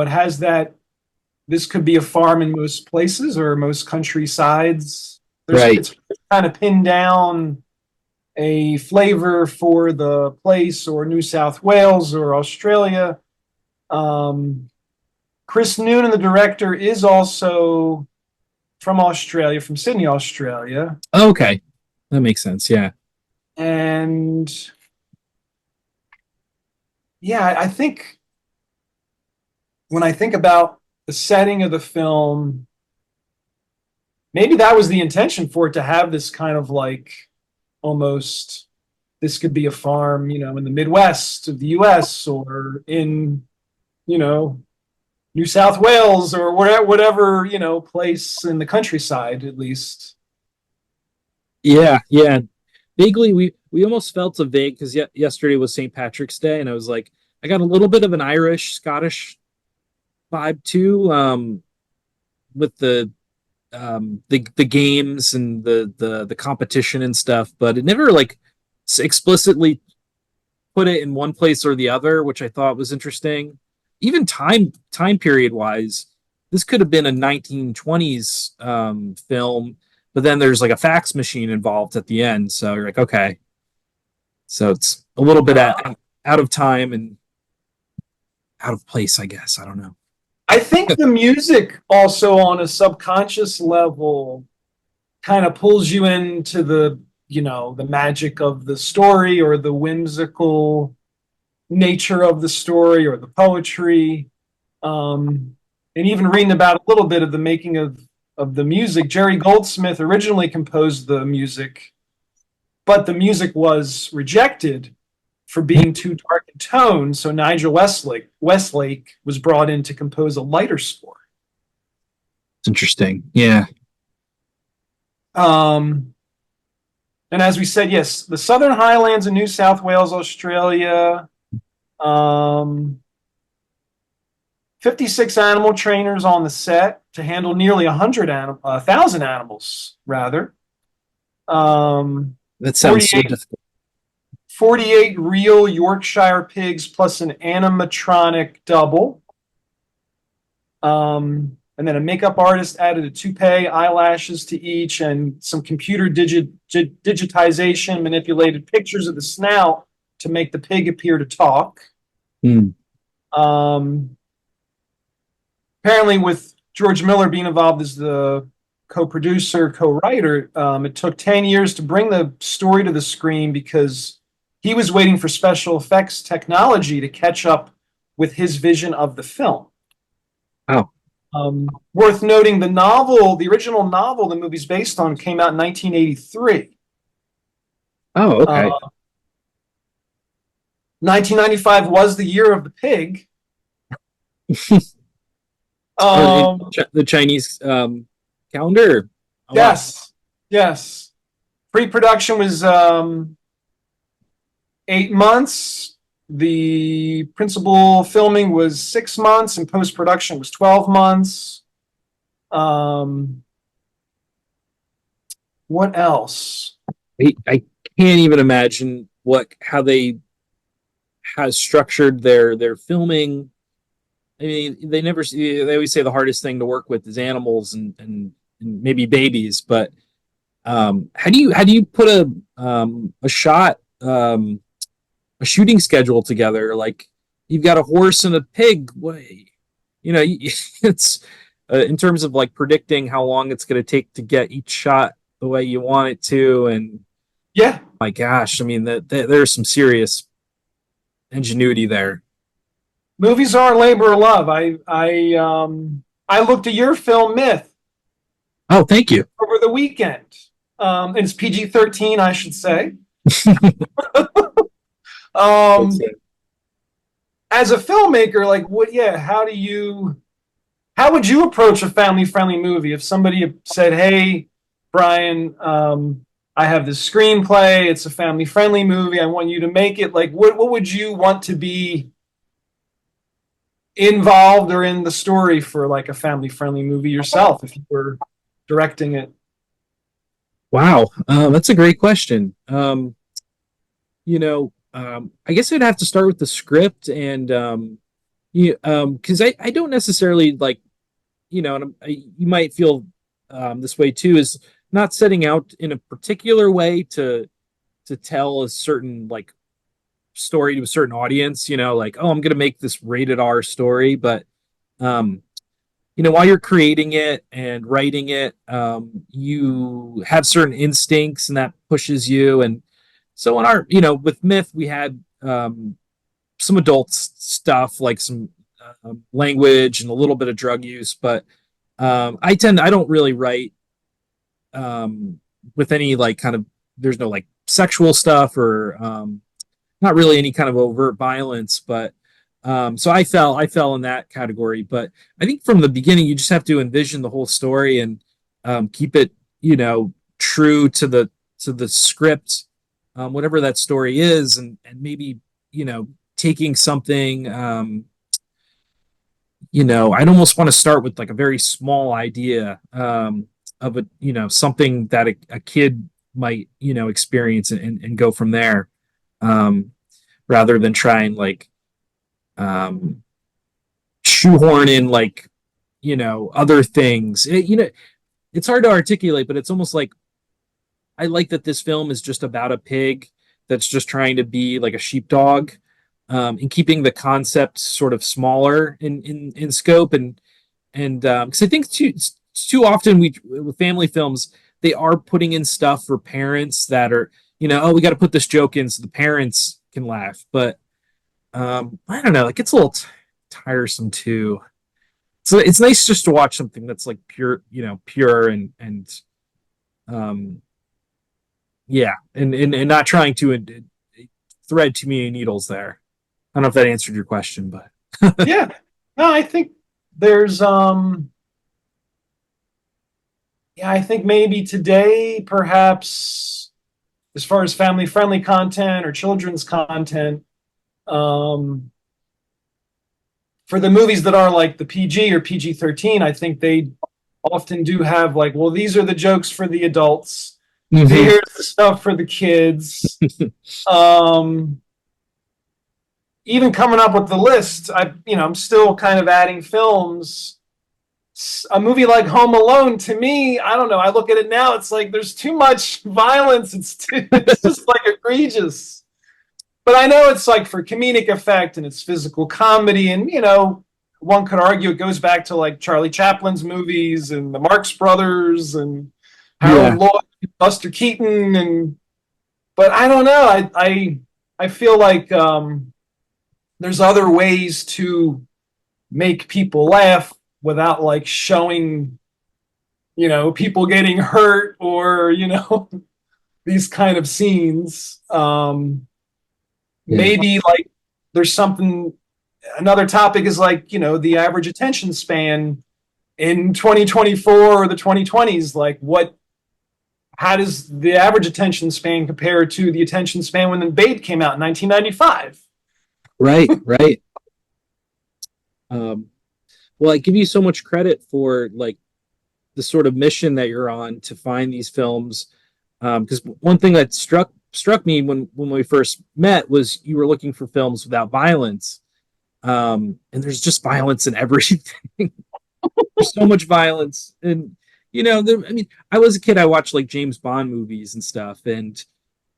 has that this could be a farm in most places or most countrysides. Right. It's kind of pinned down a flavor for the place or New South Wales or Australia. Um, Chris Noonan, the director, is also from Australia, from Sydney, Australia. Okay, that makes sense. Yeah. And yeah, I think when I think about the setting of the film, maybe that was the intention for it to have this kind of like almost this could be a farm, in the Midwest of the US or in, you know, New South Wales or whatever, place in the countryside at least. Yeah, yeah. Vaguely, we almost felt a vague because yesterday was St. Patrick's Day, and I was like, I got a little bit of an Irish Scottish vibe too, with the games and the competition and stuff, but it never like explicitly put it in one place or the other, which I thought was interesting. Even time period wise. this could have been a 1920s film, but then there's like a fax machine involved at the end. So you're like, okay, so it's a little bit out of time and out of place, I guess. I don't know. I think the music also on a subconscious level kind of pulls you into the magic of the story or the whimsical nature of the story or the poetry. And even reading about a little bit of the making of the music, Jerry Goldsmith originally composed the music, but the music was rejected for being too dark in tone. So Nigel Westlake was brought in to compose a lighter score. It's interesting. Yeah. And as we said, yes, the Southern Highlands of New South Wales, Australia. 56 animal trainers on the set to handle nearly 1,000 animals, rather. That sounds so difficult. 48 real Yorkshire pigs plus an animatronic double. And then a makeup artist added a toupee, eyelashes to each, and some computer digitization manipulated pictures of the snout to make the pig appear to talk. Apparently, with George Miller being involved as the co-producer, co-writer, it took 10 years to bring the story to the screen because he was waiting for special effects technology to catch up with his vision of the film. Oh. Worth noting, the original novel the movie's based on came out in 1983. Oh, okay. 1995 was the year of the pig. The Chinese calendar. Oh, yes, wow. Yes. Pre-production was 8 months. The principal filming was 6 months, and post-production was 12 months. What else? I can't even imagine how they has structured their filming. I mean, they always say the hardest thing to work with is animals and maybe babies, but how do you put a shot a shooting schedule together? Like, you've got a horse and a pig. It's in terms of like predicting how long it's going to take to get each shot the way you want it to, and yeah, my gosh, I mean there's some serious ingenuity there. Movies are a labor of love. I looked at your film Myth. Oh, thank you. Over the weekend. And it's PG-13, I should say. As a filmmaker, how would you approach a family-friendly movie if somebody said, "Hey, Brian, I have this screenplay. It's a family-friendly movie. I want you to make it." Like, what would you want to be involved or in the story for like a family-friendly movie yourself if you were directing it? Wow, that's a great question. I guess I'd have to start with the script and because I don't necessarily like, and you might feel this way too, is not setting out in a particular way to tell a certain like story to a certain audience, like, oh, I'm going to make this rated R story, but while you're creating it and writing it, you have certain instincts and that pushes you. And so in our, with Myth, we had some adult stuff, like some language and a little bit of drug use, but I don't really write with any like kind of, there's no like sexual stuff or not really any kind of overt violence, but so I fell in that category. But I think from the beginning, you just have to envision the whole story and keep it, true to the script, whatever that story is, and maybe taking something. I'd almost want to start with like a very small idea of something that a kid might experience and go from there, rather than try and like shoehorn in like other things. It's hard to articulate, but it's almost like I like that this film is just about a pig that's just trying to be like a sheepdog, and keeping the concept sort of smaller in scope, and because I think too often we with family films they are putting in stuff for parents that are oh, we got to put this joke in so the parents can laugh, but I don't know, it gets a little tiresome too. So it's nice just to watch something that's like pure, pure and um yeah, and not trying to thread too many needles there. I don't know if that answered your question, but Yeah. No, I think there's yeah, I think maybe today, perhaps as far as family friendly content or children's content, um, for the movies that are like the PG or PG-13, I think they often do have like, well, these are the jokes for the adults. Mhm. Here's the stuff for the kids. Um, Even coming up with the list, I'm still kind of adding films. A movie like Home Alone, to me, I don't know. I look at it now, it's like there's too much violence. It's just like egregious. But I know it's like for comedic effect and it's physical comedy, and one could argue it goes back to like Charlie Chaplin's movies and the Marx Brothers and Harold Yeah, Lloyd, Buster Keaton, and but I don't know. I feel like there's other ways to make people laugh without like showing people getting hurt or these kind of scenes. yeah, Maybe like there's something. Another topic is like the average attention span in 2024 or the 2020s. Like what? How does the average attention span compare to the attention span when the Babe came out in 1995? right, right. Um, well, I give you so much credit for like the sort of mission that you're on to find these films. Because one thing that struck me when we first met was you were looking for films without violence, and there's just violence in everything. There's so much violence, and I mean, I was a kid. I watched like James Bond movies and stuff, and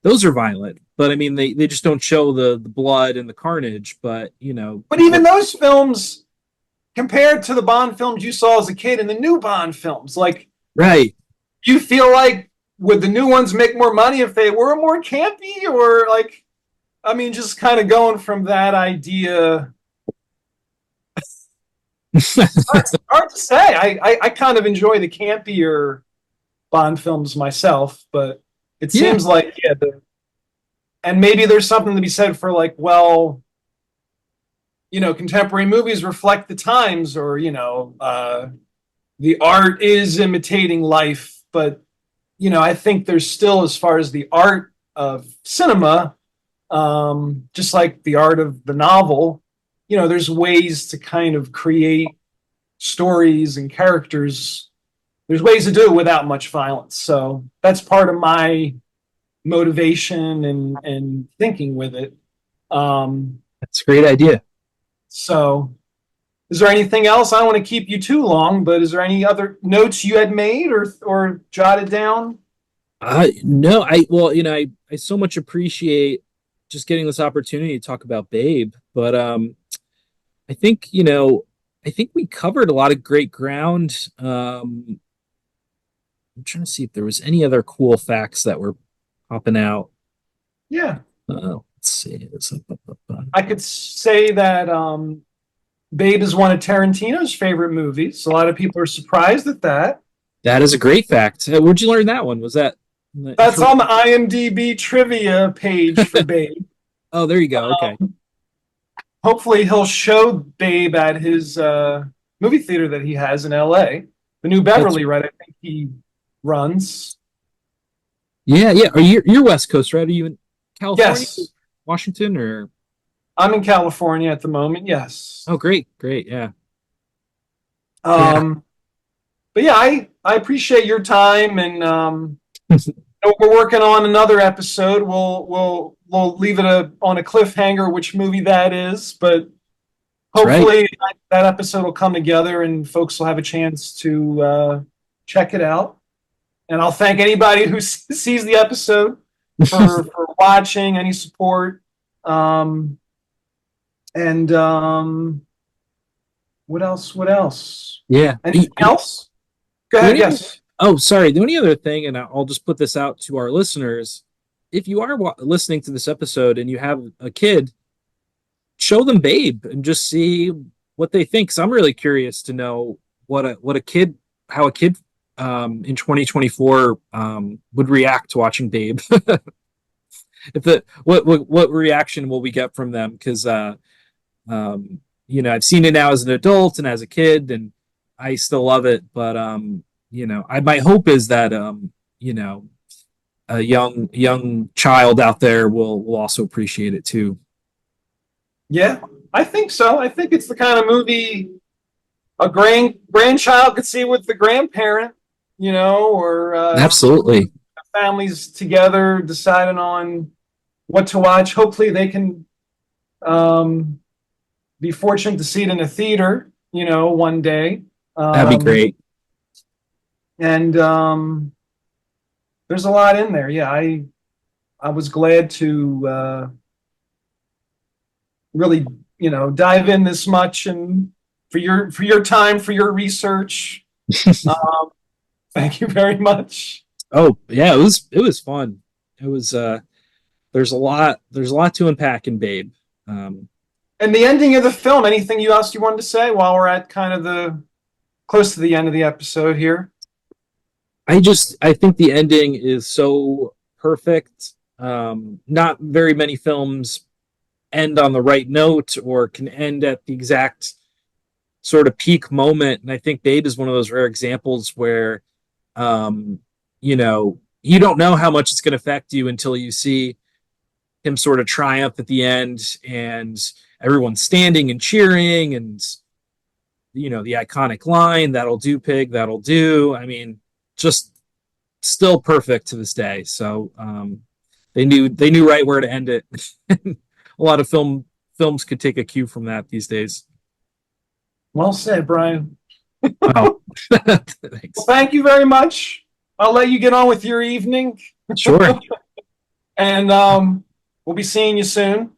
those are violent. But I mean, they just don't show the blood and the carnage. But But even those films, compared to the Bond films you saw as a kid and the new Bond films, like right, you feel like would the new ones make more money if they were more campy, or like, I mean, just kind of going from that idea. Hard to say. I kind of enjoy the campier Bond films myself, but it yeah, seems like and maybe there's something to be said for like, well, contemporary movies reflect the times, or the art is imitating life, but I think there's still, as far as the art of cinema, just like the art of the novel, there's ways to kind of create stories and characters. There's ways to do it without much violence. So that's part of my motivation and thinking with it. that's a great idea. So is there anything else? I don't want to keep you too long, but is there any other notes you had made or jotted down? No, well, I so much appreciate just getting this opportunity to talk about Babe, but I think, I think we covered a lot of great ground. I'm trying to see if there was any other cool facts that were popping out. Yeah, Let's see. I could say that Babe is one of Tarantino's favorite movies. A lot of people are surprised at that. That is a great fact. Where'd you learn that one? Was that That's on the IMDb trivia page for Babe. Oh, there you go. Okay. Hopefully, he'll show Babe at his movie theater that he has in LA, the New That's Beverly, right? I think he runs. yeah, yeah. Are you're West Coast, right? Are you in California, Yes, Washington, or I'm in California at the moment. Yes. oh, great, great, yeah, yeah. Um, but yeah, I appreciate your time, and we're working on another episode. We'll leave it on a cliffhanger which movie that is, but That's right. hopefully that episode will come together and folks will have a chance to check it out. And I'll thank anybody who sees the episode for watching, any support. And what else? What else? Yeah. Anything else? Go The ahead. only Yes. Oh, sorry. The only other thing, and I'll just put this out to our listeners: if you are listening to this episode and you have a kid, show them Babe and just see what they think. 'Cause I'm really curious to know what a kid, how a kid in 2024 would react to watching Babe. If the what reaction will we get from them? Because I've seen it now as an adult and as a kid, and I still love it. But my hope is that a young child out there will also appreciate it too. Yeah, I think so. I think it's the kind of movie a grandchild could see with the grandparent, or Absolutely. families together deciding on what to watch. Hopefully, they can be fortunate to see it in a theater, one day. That'd be great. And there's a lot in there. Yeah, I was glad to really, dive in this much, and for your time, for your research. Thank you very much. Oh yeah, it was fun. It was there's a lot to unpack in Babe. And the ending of the film, anything else you wanted to say while we're at kind of the close to the end of the episode here? I think the ending is so perfect. Not very many films end on the right note or can end at the exact sort of peak moment. And I think Babe is one of those rare examples where, you don't know how much it's going to affect you until you see him sort of triumph at the end and everyone's standing and cheering and, the iconic line, "That'll do, pig, that'll do." I mean, just still perfect to this day. So they knew right where to end it. A lot of films could take a cue from that these days. Well said, Brian. Wow. Thanks. Well, thank you very much. I'll let you get on with your evening. Sure. And we'll be seeing you soon.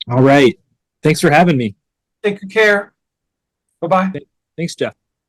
All right. Thanks for having me. Take good care. Bye-bye. Thanks, Jeff.